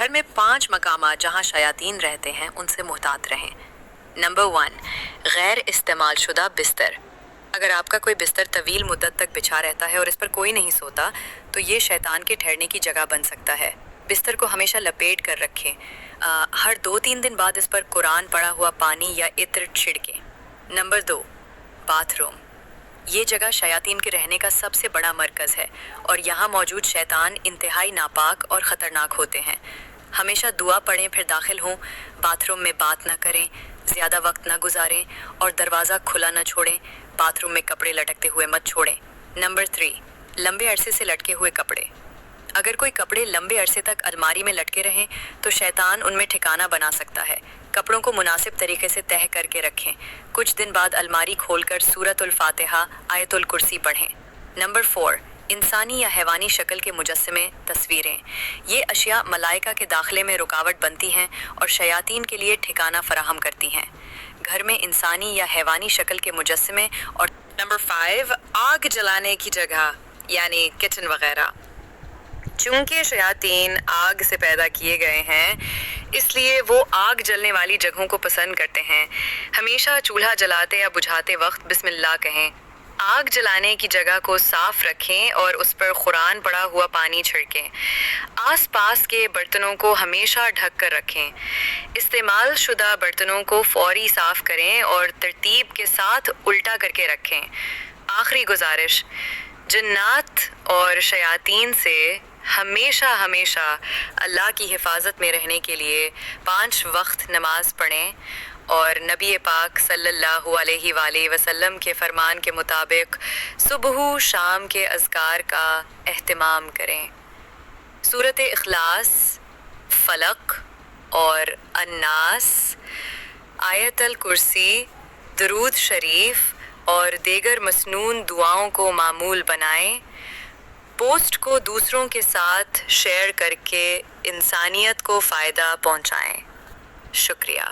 گھر میں 5 مقامات جہاں شیاطین رہتے ہیں ان سے محتاط رہیں۔ نمبر 1، غیر استعمال شدہ بستر۔ اگر آپ کا کوئی بستر طویل مدت تک بچھا رہتا ہے اور اس پر کوئی نہیں سوتا تو یہ شیطان کے ٹھہرنے کی جگہ بن سکتا ہے۔ بستر کو ہمیشہ لپیٹ کر رکھیں۔ ہر 2-3 دن بعد اس پر قرآن پڑھا ہوا پانی یا عطر چھڑکیں۔ Number 2، bath room. یہ جگہ شیاطین کے رہنے کا سب سے بڑا مرکز ہے اور یہاں موجود شیطان انتہائی ناپاک اور خطرناک ہوتے ہیں۔ ہمیشہ دعا پڑھیں پھر داخل ہوں۔ باتھ روم میں بات نہ کریں، زیادہ وقت نہ گزاریں اور دروازہ کھلا نہ چھوڑیں۔ باتھ روم میں کپڑے لٹکتے ہوئے مت چھوڑیں۔ نمبر 3، لمبے عرصے سے لٹکے ہوئے کپڑے۔ اگر کوئی کپڑے لمبے عرصے تک الماری میں لٹکے رہیں تو شیطان ان میں ٹھکانہ بنا سکتا ہے۔ کپڑوں کو مناسب طریقے سے تہہ کر کے رکھیں۔ کچھ دن بعد الماری کھول کر سورۃ الفاتحہ، آیت الکرسی پڑھیں۔ نمبر 4، انسانی یا حیوانی شکل کے مجسمے، تصویریں۔ یہ اشیاء ملائکہ کے داخلے میں رکاوٹ بنتی ہیں اور شیاطین کے لیے ٹھکانہ فراہم کرتی ہیں۔ گھر میں انسانی یا حیوانی شکل کے مجسمے اور نمبر 5، آگ جلانے کی جگہ یعنی کچن وغیرہ۔ چونکہ شیاطین آگ سے پیدا کیے گئے ہیں اس لیے وہ آگ جلنے والی جگہوں کو پسند کرتے ہیں۔ ہمیشہ چولہا جلاتے یا بجھاتے وقت بسم اللہ کہیں۔ آگ جلانے کی جگہ کو صاف رکھیں اور اس پر قرآن پڑھا ہوا پانی چھڑکیں۔ آس پاس کے برتنوں کو ہمیشہ ڈھک کر رکھیں۔ استعمال شدہ برتنوں کو فوری صاف کریں اور ترتیب کے ساتھ الٹا کر کے رکھیں۔ آخری گزارش، جنات اور شیاطین سے ہمیشہ اللہ کی حفاظت میں رہنے کے لیے 5 وقت نماز پڑھیں اور نبی پاک صلی اللہ علیہ وآلہ وسلم کے فرمان کے مطابق صبح و شام کے اذکار کا اہتمام کریں۔ سورۃ اخلاص، فلق اور الناس، آیت الکرسی، درود شریف اور دیگر مسنون دعاؤں کو معمول بنائیں۔ پوسٹ کو دوسروں کے ساتھ شیئر کر کے انسانیت کو فائدہ پہنچائیں۔ شکریہ۔